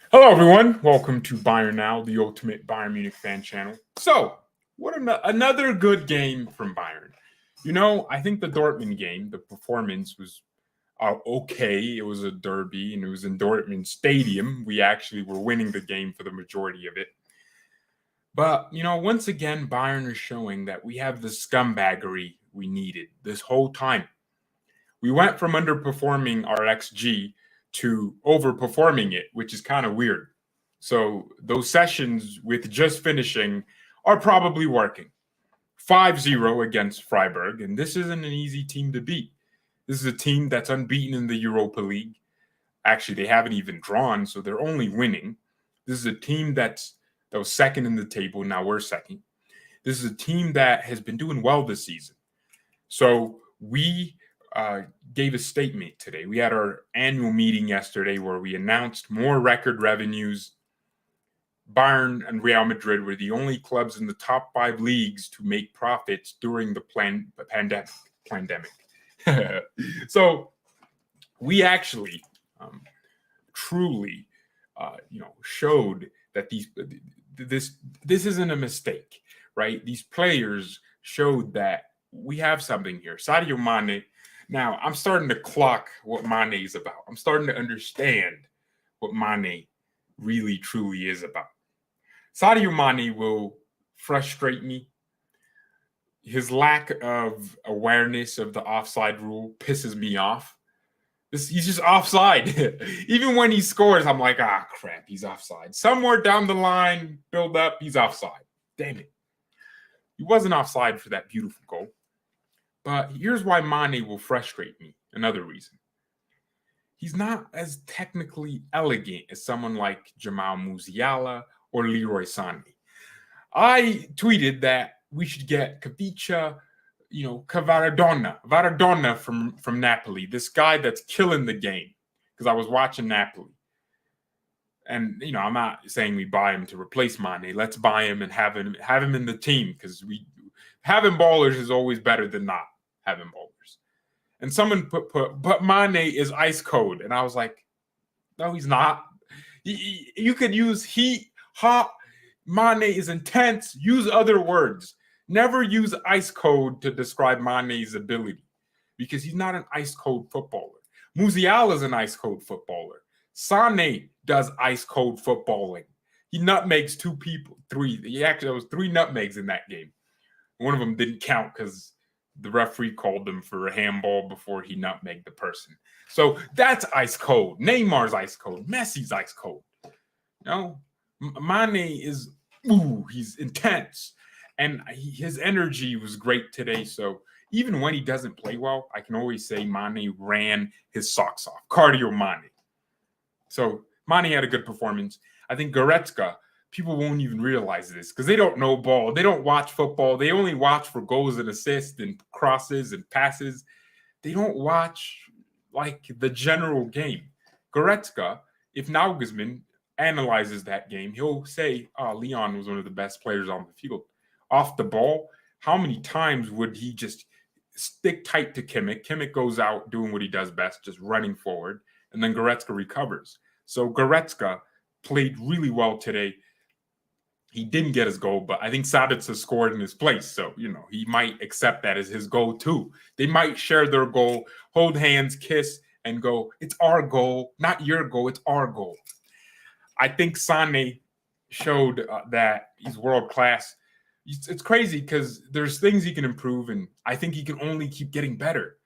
Hello, everyone. Welcome to BayernNow, the ultimate Bayern Munich fan channel. So, another good game from Bayern. I think the Dortmund game, the performance was okay. It was a derby, and it was in Dortmund Stadium. We actually were winning the game for the majority of it. But, once again, Bayern is showing that we have the scumbaggery we needed this whole time. We went from underperforming our XG to overperforming it, which is kind of weird. So those sessions with just finishing are probably working. 5-0 against Freiburg, and this isn't an easy team to beat. This is a team that's unbeaten in the Europa League. Actually, they haven't even drawn, so they're only winning. This is a team that was second in the table. Now we're second. This is a team that has been doing well this season. So we gave a statement today. We had our annual meeting yesterday where we announced more record revenues. Bayern and Real Madrid were the only clubs in the top 5 leagues to make profits during the pandemic. So we actually truly, showed that this isn't a mistake, right? These players showed that we have something here. Sadio Mane. Now, I'm starting to clock what Mane is about. I'm starting to understand what Mane really, truly is about. Sadio Mane will frustrate me. His lack of awareness of the offside rule pisses me off. He's just offside. Even when he scores, I'm like, crap, he's offside. Somewhere down the line, build up, he's offside. Damn it. He wasn't offside for that beautiful goal. But here's why Mane will frustrate me. Another reason. He's not as technically elegant as someone like Jamal Musiala or Leroy Sané. I tweeted that we should get Kavicha, Varadona from Napoli, this guy that's killing the game, because I was watching Napoli. And, I'm not saying we buy him to replace Mane. Let's buy him and have him in the team, because having ballers is always better than not having ballers. And someone but Mane is ice cold. And I was like, no, he's not. You could use hot. Mane is intense. Use other words. Never use ice cold to describe Mane's ability, because he's not an ice cold footballer. Musiala is an ice cold footballer. Sané does ice cold footballing. He nutmegs 3. There was 3 nutmegs in that game. One of them didn't count because the referee called him for a handball before he nutmegged the person. So that's ice cold. Neymar's ice cold. Messi's ice cold. Mane is, he's intense. And his energy was great today. So even when he doesn't play well, I can always say Mane ran his socks off. Cardio Mane. So Mane had a good performance. I think Goretzka, people won't even realize this because they don't know ball. They don't watch football. They only watch for goals and assists and crosses and passes. They don't watch like the general game. Goretzka, if Nagelsmann analyzes that game, he'll say, Leon was one of the best players on the field. Off the ball, how many times would he just stick tight to Kimmich? Kimmich goes out doing what he does best, just running forward, and then Goretzka recovers. So Goretzka played really well today. He didn't get his goal, but I think Sabitzer scored in his place. So, he might accept that as his goal too. They might share their goal, hold hands, kiss, and go, it's our goal, not your goal, it's our goal. I think Sané showed that he's world class. It's crazy because there's things he can improve, and I think he can only keep getting better.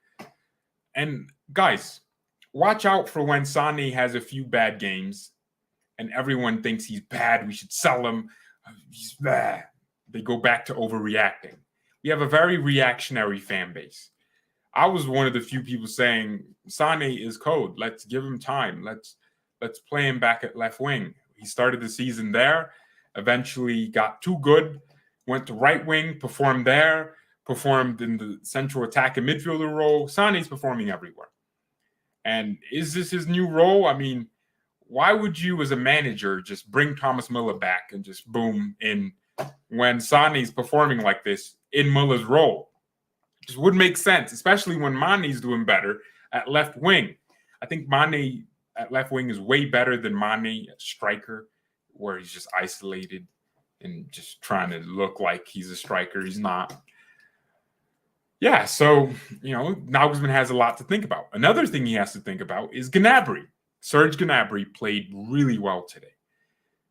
And guys, watch out for when Sané has a few bad games and everyone thinks he's bad. We should sell him. He's bad. They go back to overreacting. We have a very reactionary fan base. I was one of the few people saying Sané is cold. Let's give him time. Let's play him back at left wing. He started the season there, eventually got too good, went to right wing, performed there, performed in the central attack and midfielder role. Sané's performing everywhere. And is this his new role? I mean, why would you as a manager just bring Thomas Müller back and just boom in when Sané's performing like this in Müller's role? It just wouldn't make sense, especially when Mane's doing better at left wing. I think Mane at left wing is way better than Mane at striker, where he's just isolated and just trying to look like he's a striker. He's not. Yeah, so, Nagelsmann has a lot to think about. Another thing he has to think about is Gnabry. Serge Gnabry played really well today.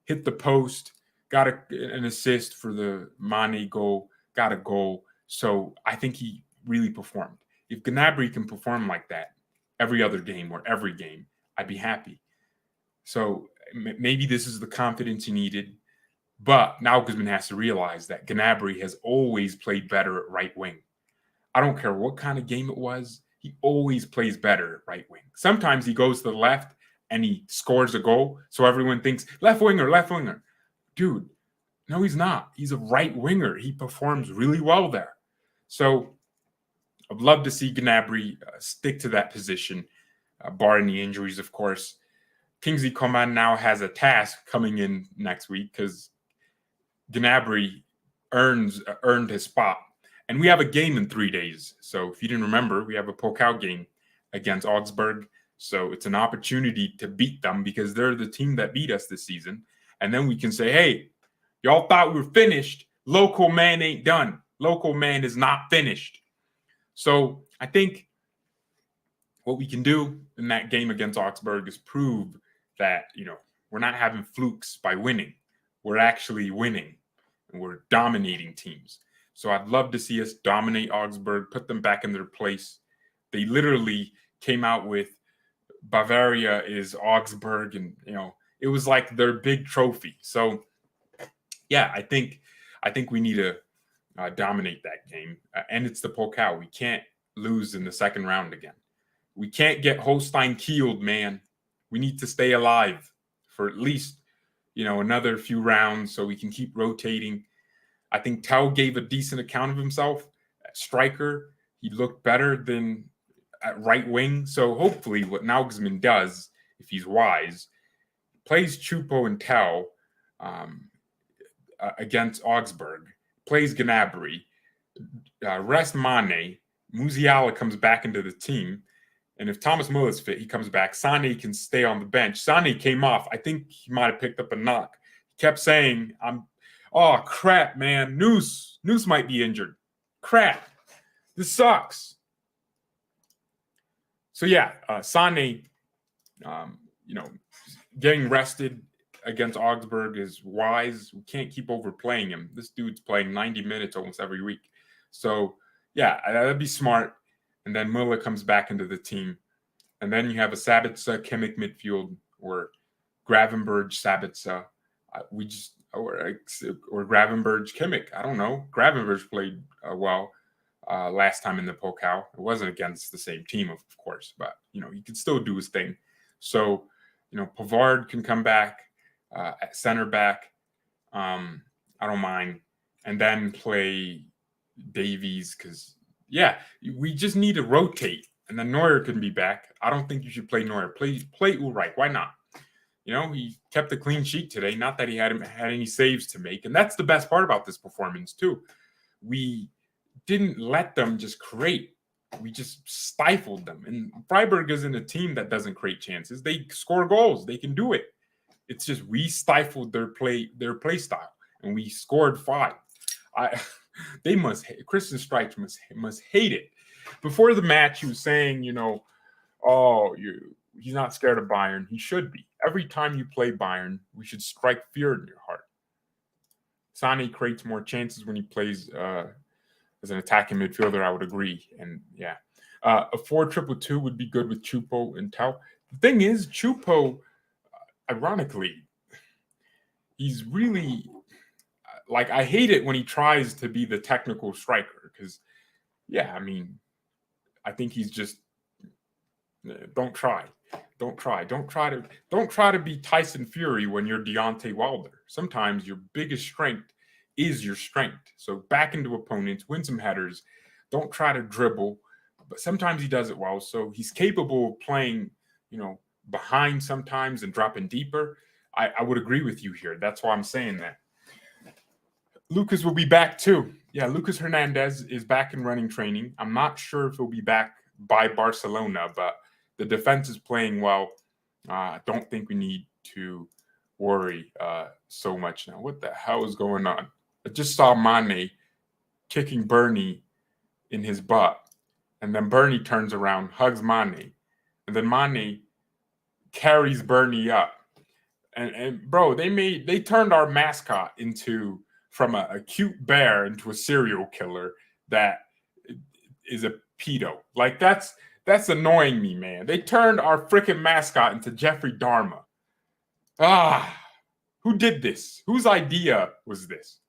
Hit the post, got an assist for the Mane goal, got a goal. So I think he really performed. If Gnabry can perform like that every other game or every game, I'd be happy. So maybe this is the confidence he needed. But Nagelsmann has to realize that Gnabry has always played better at right wing. I don't care what kind of game it was. He always plays better at right wing. Sometimes he goes to the left and he scores a goal. So everyone thinks, left winger, left winger. Dude, no, he's not. He's a right winger. He performs really well there. So I'd love to see Gnabry stick to that position, barring the injuries, of course. Kingsley Coman now has a task coming in next week because Gnabry earned his spot. And we have a game in 3 days. So if you didn't remember, we have a Pokal game against Augsburg. So it's an opportunity to beat them because they're the team that beat us this season. And then we can say, hey, y'all thought we were finished. Local man ain't done. Local man is not finished. So I think what we can do in that game against Augsburg is prove that, we're not having flukes by winning. We're actually winning. And we're dominating teams. So I'd love to see us dominate Augsburg, put them back in their place. They literally came out with Bavaria is Augsburg, and it was like their big trophy. So yeah, I think we need to dominate that game, and it's the Pokal. We can't lose in the second round again. We can't get Holstein killed, man. We need to stay alive for at least another few rounds so we can keep rotating. I think Tell gave a decent account of himself at striker. He looked better than at right wing. So hopefully what Nagelsmann does, if he's wise, plays Choupo and Tell against Augsburg, plays Gnabry, rest Mane, Musiala comes back into the team, and if Thomas Muller's fit, he comes back. Sané can stay on the bench. Sané came off. I think he might have picked up a knock. He kept saying, oh, crap, man. Noose might be injured. Crap. This sucks. So, yeah, Sané, getting rested against Augsburg is wise. We can't keep overplaying him. This dude's playing 90 minutes almost every week. So, yeah, that'd be smart. And then Müller comes back into the team. And then you have a Sabitzer, Kimmich midfield, or Gravenberch, Sabitzer. Or Gravenberch, Kimmich. I don't know. Gravenberch played well last time in the Pokal. It wasn't against the same team, of course, but, he could still do his thing. So, Pavard can come back at center back. I don't mind. And then play Davies because, we just need to rotate. And then Neuer can be back. I don't think you should play Neuer. Play Ulreich. Why not? He kept a clean sheet today. Not that he had any saves to make. And that's the best part about this performance, too. We didn't let them just create. We just stifled them. And Freiburg isn't a team that doesn't create chances. They score goals. They can do it. It's just we stifled their play style. And we scored 5. Christian Streich must hate it. Before the match, he was saying, he's not scared of Bayern. He should be. Every time you play Bayern, we should strike fear in your heart. Sané creates more chances when he plays as an attacking midfielder, I would agree. And a 4-2-2 would be good with Choupo and Tell. The thing is, Choupo, ironically, he's really I hate it when he tries to be the technical striker because, I think he's just don't try to be Tyson Fury when you're Deontay Wilder. Sometimes your biggest strength is your strength. So back into opponents, win some headers. Don't try to dribble, but sometimes he does it well. So he's capable of playing, behind sometimes and dropping deeper. I would agree with you here. That's why I'm saying that. Lucas will be back too. Yeah, Lucas Hernandez is back in running training. I'm not sure if he'll be back by Barcelona, but the defense is playing well. I don't think we need to worry so much now. What the hell is going on? I just saw Mane kicking Bernie in his butt, and then Bernie turns around, hugs Mane, and then Mane carries Bernie up. And bro, they turned our mascot into from a cute bear into a serial killer that is a pedo. Like that's annoying me, man. They turned our freaking mascot into Jeffrey Dahmer. Who did this? Whose idea was this?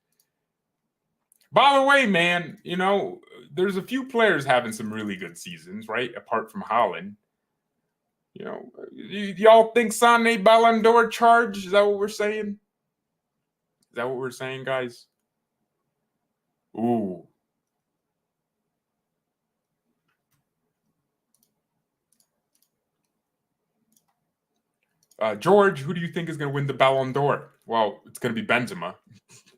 By the way, man, there's a few players having some really good seasons, right? Apart from Haaland. Y'all think Sané Ballon d'Or charge? Is that what we're saying? Is that what we're saying, guys? Ooh. George, who do you think is going to win the Ballon d'Or? Well, it's going to be Benzema.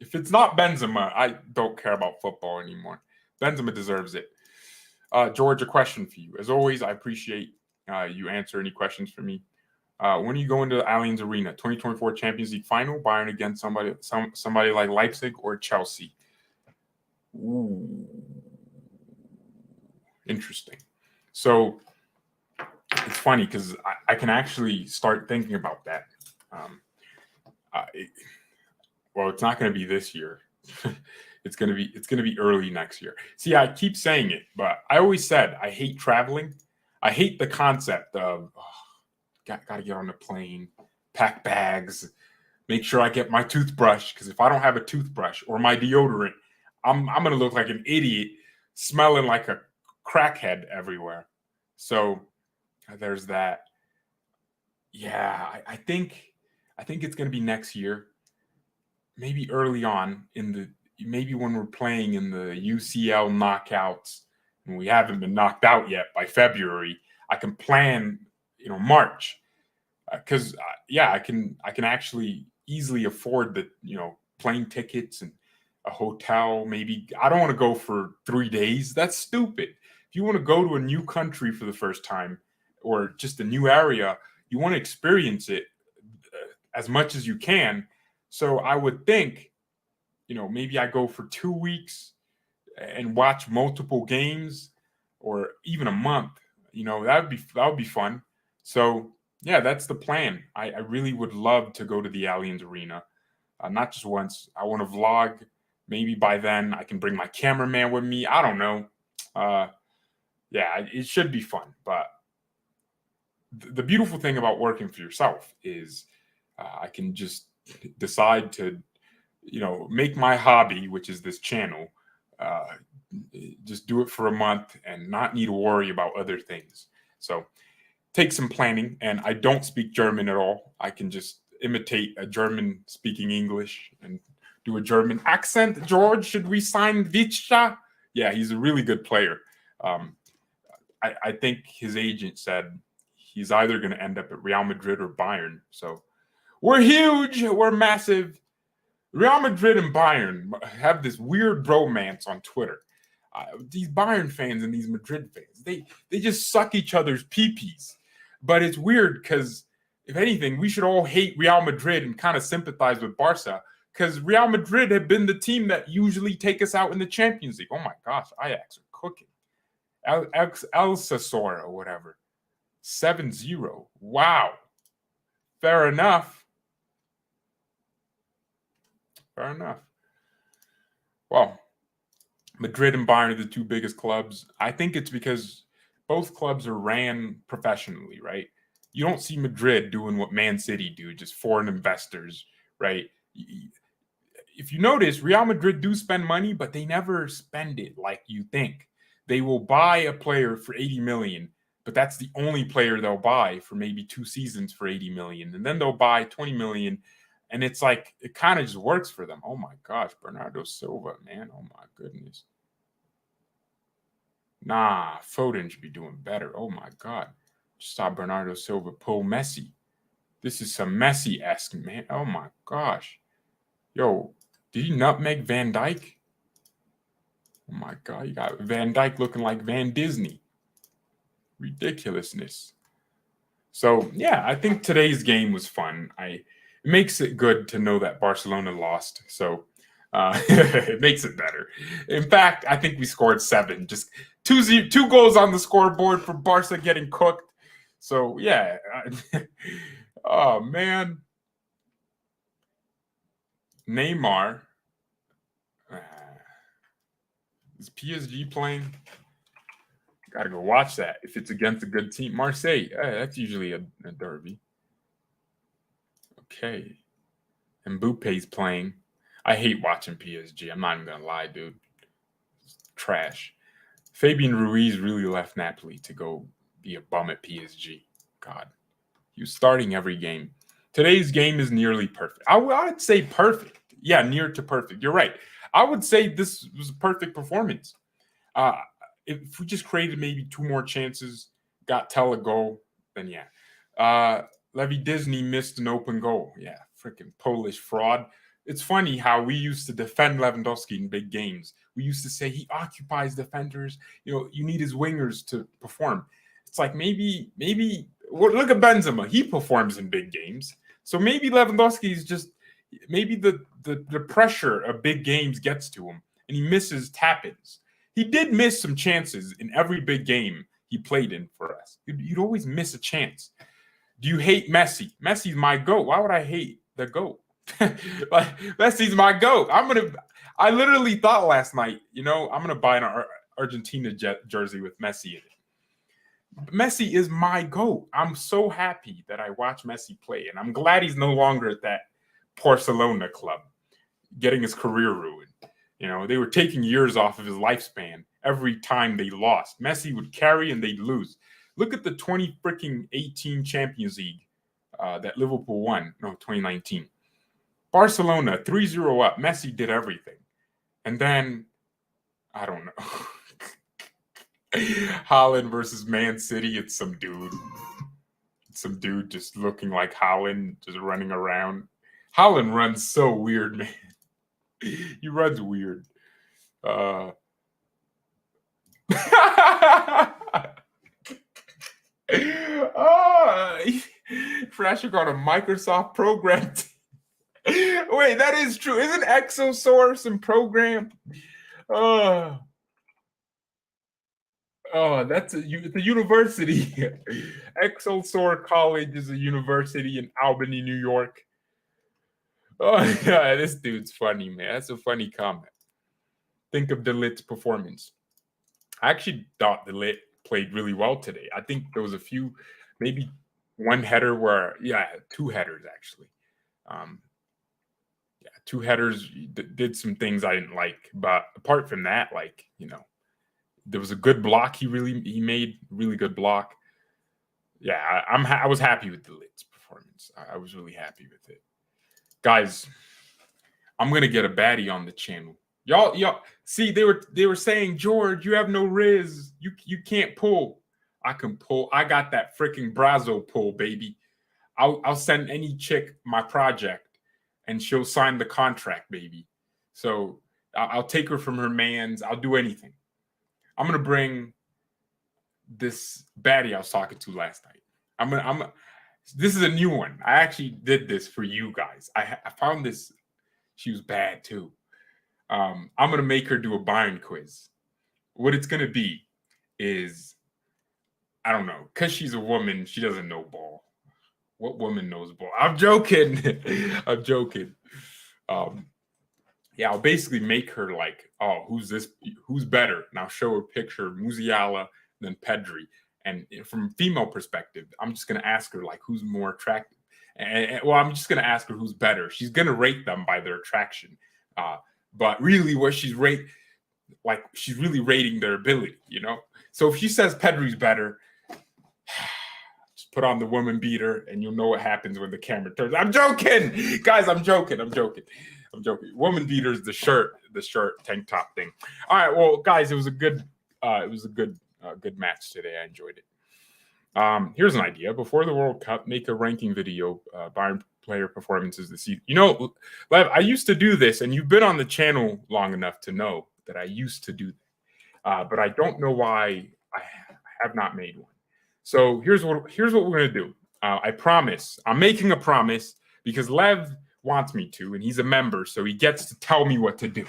If it's not Benzema, I don't care about football anymore. Benzema deserves it. George, a question for you. As always, I appreciate you answer any questions for me. When are you going to the Allianz Arena? 2024 Champions League final, Bayern against somebody like Leipzig or Chelsea? Ooh. Interesting. So it's funny because I can actually start thinking about that. It's not going to be this year. It's going to be early next year. See, I keep saying it, but I always said I hate traveling. I hate the concept of got to get on the plane, pack bags, make sure I get my toothbrush, because if I don't have a toothbrush or my deodorant, I'm going to look like an idiot smelling like a crackhead everywhere. So there's that. Yeah, I think it's going to be next year. Maybe early on maybe when we're playing in the UCL knockouts and we haven't been knocked out yet by February, I can plan, March, because I can actually easily afford the plane tickets and a hotel. Maybe I don't want to go for 3 days. That's stupid. If you want to go to a new country for the first time or just a new area, you want to experience it as much as you can. So I would think, maybe I go for 2 weeks and watch multiple games, or even a month. That would be fun. So yeah, that's the plan. I really would love to go to the Allianz Arena, not just once. I want to vlog. Maybe by then I can bring my cameraman with me. I don't know. It should be fun. But the beautiful thing about working for yourself is I can just decide to, make my hobby, which is this channel, just do it for a month and not need to worry about other things. So take some planning, and I don't speak German at all. I can just imitate a German speaking English and do a German accent. George, should we sign Vicha? Yeah, he's a really good player. I think his agent said he's either going to end up at Real Madrid or Bayern. So we're huge. We're massive. Real Madrid and Bayern have this weird bromance on Twitter. These Bayern fans and these Madrid fans, they just suck each other's pee-pees. But it's weird because, if anything, we should all hate Real Madrid and kind of sympathize with Barca, because Real Madrid have been the team that usually take us out in the Champions League. Oh my gosh, Ajax are cooking. Alsacer or whatever. 7-0. Wow. Fair enough. Well, Madrid and Bayern are the two biggest clubs. I think it's because both clubs are ran professionally, right? You don't see Madrid doing what Man City do, just foreign investors, right? If you notice, Real Madrid do spend money, but they never spend it like you think. They will buy a player for 80 million, but that's the only player they'll buy for maybe 2 seasons for 80 million. And then they'll buy 20 million. And it's like, it kind of just works for them. Oh my gosh, Bernardo Silva, man. Oh my goodness. Nah, Foden should be doing better. Oh my God. Just saw Bernardo Silva pull Messi. This is some Messi-esque, man. Oh my gosh. Yo, did he nutmeg Van Dijk? Oh my God, you got Van Dijk looking like Van Disney. Ridiculousness. So yeah, I think today's game was fun. It makes it good to know that Barcelona lost. So it makes it better. In fact, I think we scored 7. Just 2 goals on the scoreboard for Barca getting cooked. So yeah. Oh man. Neymar. Is PSG playing? Gotta go watch that if it's against a good team. Marseille, that's usually a derby. Okay. Mbappe's playing. I hate watching PSG. I'm not even gonna lie, dude. It's trash. Fabian Ruiz really left Napoli to go be a bum at PSG. God. He was starting every game. Today's game is nearly perfect. I would say perfect. Yeah, near to perfect. You're right. I would say this was a perfect performance. If we just created maybe 2 more chances, got Tell a goal, then yeah. Levy Disney missed an open goal. Yeah, freaking Polish fraud. It's funny how we used to defend Lewandowski in big games. We used to say he occupies defenders. You need his wingers to perform. It's like maybe look at Benzema. He performs in big games. So maybe Lewandowski is just maybe the pressure of big games gets to him and he misses tap-ins. He did miss some chances in every big game he played in for us. You'd always miss a chance. Do you hate Messi? Messi's my GOAT. Why would I hate the GOAT? Like Messi's my GOAT. I literally thought last night, I'm gonna buy an Argentina jersey with Messi in it. Messi is my GOAT. I'm so happy that I watch Messi play, and I'm glad he's no longer at that Barcelona club, getting his career ruined. They were taking years off of his lifespan every time they lost. Messi would carry and they'd lose. Look at the 2018 Champions League that Liverpool won. No, 2019. Barcelona 3-0 up. Messi did everything. And then, I don't know. Haaland versus Man City. It's some dude. Some dude just looking like Haaland, just running around. Haaland runs so weird, man. He runs weird. Frashik on a Microsoft program. Wait, that is true. Isn't Exosource some program? That's a university. Exosource College is a university in Albany, New York. Oh, yeah, this dude's funny, man. That's a funny comment. Think of DeLit's performance. I actually thought DeLit played really well today. I think there was a few, maybe one header where, 2 headers actually. 2 headers did some things I didn't like, but apart from that, there was a good block. He made a really good block. Yeah, I was happy with DeLit's performance. I was really happy with it. Guys, I'm gonna get a baddie on the channel. Y'all, see, they were saying, George, you have no riz. You can't pull. I can pull. I got that freaking Brazo pull, baby. I'll send any chick my project, and she'll sign the contract, baby. So I'll take her from her mans. I'll do anything. I'm gonna bring this baddie I was talking to last night. This is a new one. I actually did this for you guys. I found this. She was bad too. I'm going to make her do a Bayern quiz. What it's going to be is, I don't know, because she's a woman, she doesn't know ball. What woman knows ball? I'm joking. I'm joking. I'll basically make her like, oh, who's better? And I'll show her a picture of Musiala, then Pedri. And from a female perspective, I'm just going to ask her, like, who's more attractive? I'm just going to ask her who's better. She's going to rate them by their attraction. But really what she's really rating their ability, So if she says Pedri's better, just put on the woman beater and you'll know what happens when the camera turns. I'm joking. Guys, I'm joking. Woman beater is the shirt tank top thing. All right, well, guys, it was a good match today. I enjoyed it. Here's an idea. Before the World Cup, make a ranking video, Bayern player performances this season. Lev, I used to do this, and you've been on the channel long enough to know that I used to do that. But I don't know why I have not made one. So here's what we're going to do. I promise. I'm making a promise because Lev wants me to, and he's a member, so he gets to tell me what to do.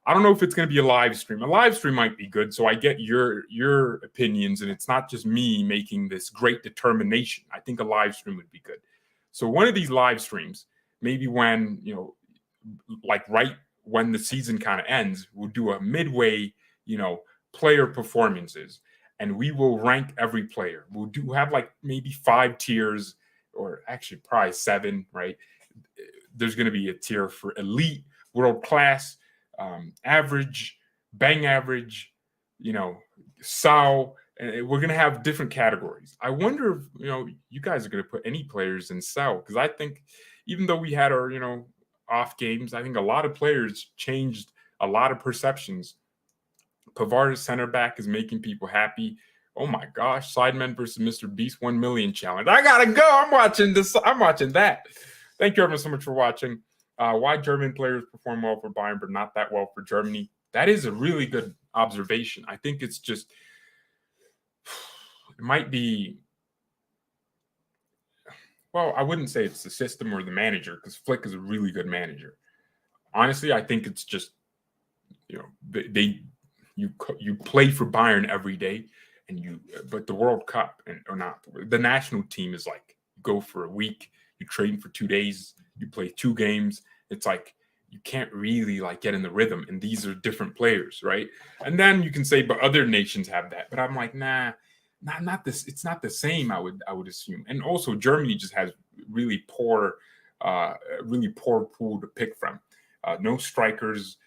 I don't know if it's going to be a live stream. A live stream might be good, so I get your opinions, and it's not just me making this great determination. I think a live stream would be good. So one of these live streams, maybe when, like right when the season kind of ends, we'll do a midway, player performances, and we will rank every player. We'll have like maybe 5 tiers, or actually probably 7, right? There's going to be a tier for elite, world class, average, bang average, Sao, and we're going to have different categories. I wonder if, you guys are going to put any players in Sao, because I think even though we had our, off games, I think a lot of players changed a lot of perceptions. Pavard's center back is making people happy. Oh my gosh, Sidemen versus Mr. Beast 1 million challenge. I gotta go. I'm watching this. I'm watching that. Thank you everyone so much for watching. Why German players perform well for Bayern, but not that well for Germany. That is a really good observation. I think it's just, it might be, well, I wouldn't say it's the system or the manager, because Flick is a really good manager. Honestly, I think it's just, you play for Bayern every day, but the World Cup, or not, the national team is like, you go for a week, you train for 2 days, you play 2 games. It's like, you can't really like get in the rhythm, and these are different players, right? And then you can say, but other nations have that. But I'm like, nah, not this. It's not the same. I would assume. And also, Germany just has really poor pool to pick from. No strikers.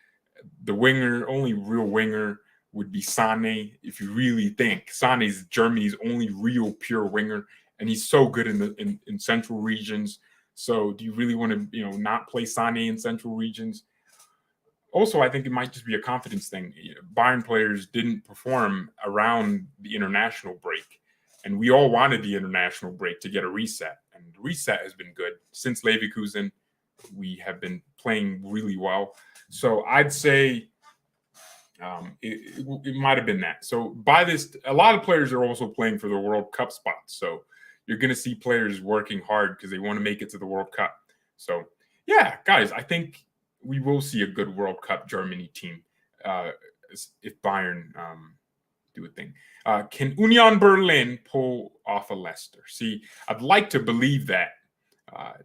The only real winger would be Sane. If you really think Sane's Germany's only real pure winger, and he's so good in central regions. So do you really want to, not play Sane in central regions? Also, I think it might just be a confidence thing. Bayern players didn't perform around the international break, and we all wanted the international break to get a reset. And the reset has been good. Since Leverkusen, we have been playing really well. So I'd say it might have been that. So by this, a lot of players are also playing for the World Cup spots. So you're going to see players working hard because they want to make it to the World Cup. So, yeah, guys, I think we will see a good World Cup Germany team if Bayern do a thing. Can Union Berlin pull off a Leicester? See, I'd like to believe that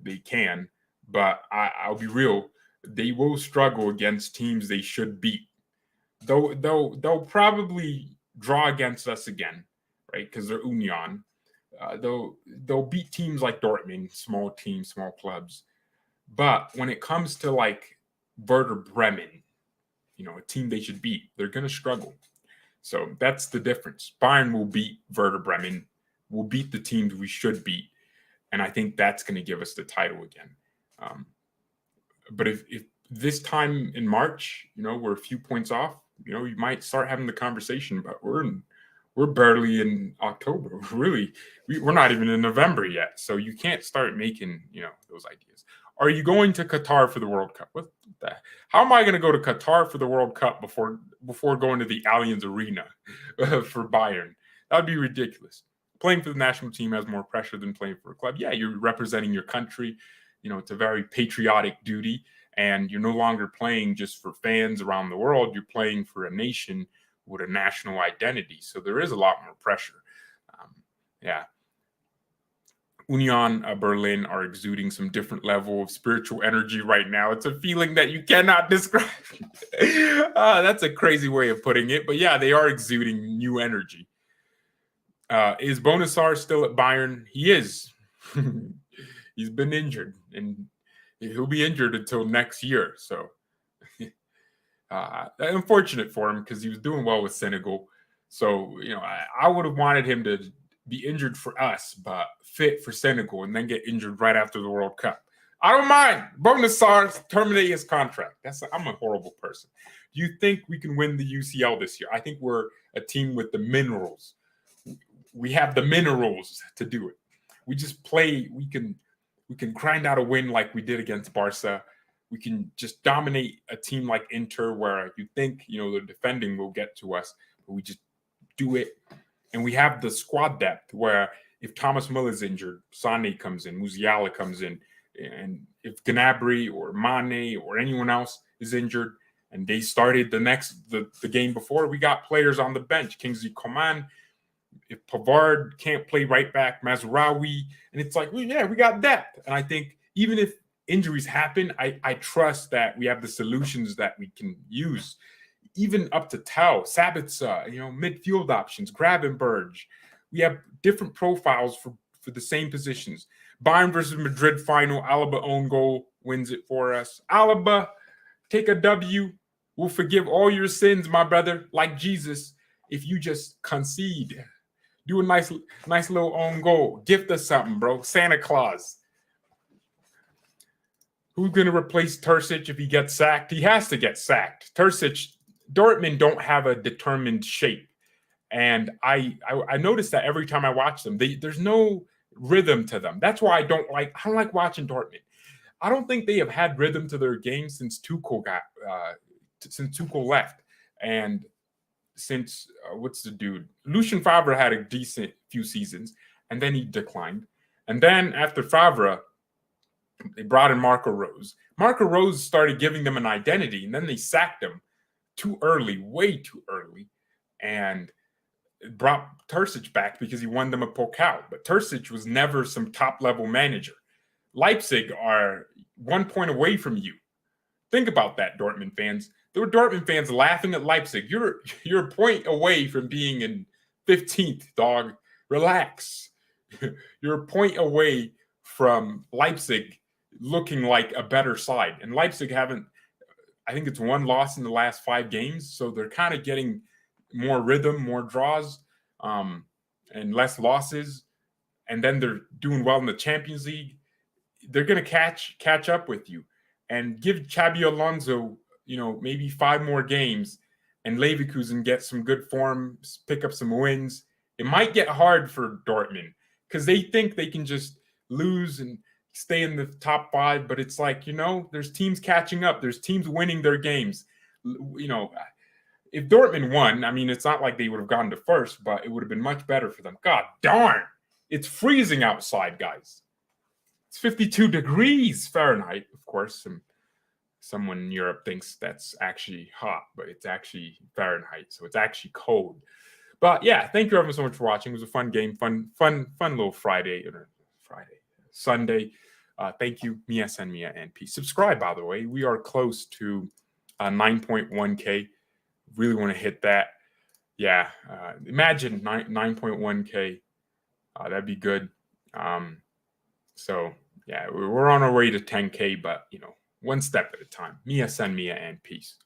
they can, but I'll be real. They will struggle against teams they should beat. They'll probably draw against us again, right? Because they're Union. They'll beat teams like Dortmund, small teams, small clubs. But when it comes to like Werder Bremen, a team they should beat, they're going to struggle. So that's the difference. Bayern will beat Werder Bremen. We'll beat the teams we should beat. And I think that's going to give us the title again. But if this time in March, we're a few points off, you might start having the conversation, but we're barely in October. We're not even in November yet. So you can't start making, those ideas. Are you going to Qatar for the World Cup? What the? How am I going to go to Qatar for the World Cup before going to the Allianz Arena for Bayern? That would be ridiculous. Playing for the national team has more pressure than playing for a club. Yeah, you're representing your country. It's a very patriotic duty, and you're no longer playing just for fans around the world. You're playing for a nation with a national identity. So there is a lot more pressure. Yeah. Union Berlin are exuding some different level of spiritual energy right now. It's a feeling that you cannot describe. That's a crazy way of putting it. But yeah, they are exuding new energy. Is Bonasar still at Bayern? He is. He's been injured, and he'll be injured until next year. So unfortunate for him because he was doing well with Senegal. So, I would have wanted him to be injured for us, but fit for Senegal, and then get injured right after the World Cup. I don't mind. Bonasar terminate his contract. I'm a horrible person. Do you think we can win the UCL this year? I think we're a team with the minerals. We have the minerals to do it. We just play. We can grind out a win like we did against Barca. We can just dominate a team like Inter, where you think, the defending will get to us, but we just do it. And we have the squad depth where if Thomas Müller is injured, Sané comes in, Musiala comes in, and if Gnabry or Mane or anyone else is injured, and they started the game before, we got players on the bench. Kingsley Coman, if Pavard can't play right back, Mazraoui, and it's like, well, yeah, we got depth. And I think even if injuries happen, I trust that we have the solutions that we can use. Even up to Tau, Sabitzer, midfield options, Gravenberg. We have different profiles for the same positions. Bayern versus Madrid final, Alaba own goal wins it for us. Alaba, take a W. We'll forgive all your sins, my brother, like Jesus, if you just concede. Do a nice little own goal. Gift us something, bro. Santa Claus. Who's going to replace Terzic if he gets sacked? He has to get sacked. Dortmund don't have a determined shape. And I noticed that every time I watch them, there's no rhythm to them. That's why I don't like watching Dortmund. I don't think they have had rhythm to their game since Tuchel left. And since what's the dude? Lucien Favre had a decent few seasons, and then he declined. And then after Favre, they brought in Marco Rose. Marco Rose started giving them an identity, and then they sacked him too early, way too early, and brought Terzic back because he won them a Pokal. But Terzic was never some top-level manager. Leipzig are 1 point away from you. Think about that, Dortmund fans. There were Dortmund fans laughing at Leipzig. You're a point away from being in 15th, dog. Relax. You're a point away from Leipzig looking like a better side. And Leipzig I think it's one loss in the last 5 games. So they're kind of getting more rhythm, more draws, and less losses. And then they're doing well in the Champions League. They're going to catch up with you. And give Xabi Alonso, maybe 5 more games, and Leverkusen get some good form, pick up some wins. It might get hard for Dortmund because they think they can just lose and stay in the top 5. But it's like, there's teams catching up. There's teams winning their games. If Dortmund won, I mean, it's not like they would have gone to first, but it would have been much better for them. God darn. It's freezing outside, guys. It's 52 degrees Fahrenheit, of course. Someone in Europe thinks that's actually hot, but it's actually Fahrenheit, so it's actually cold. But yeah, thank you everyone so much for watching. It was a fun game, fun little Sunday. Thank you, Mia, Sen Mia, and peace. Subscribe, by the way. We are close to 9.1K. Really want to hit that. Yeah, imagine 9.1K. That'd be good. So yeah, we're on our way to 10K, but one step at a time. Mia, Sen Mia, and peace.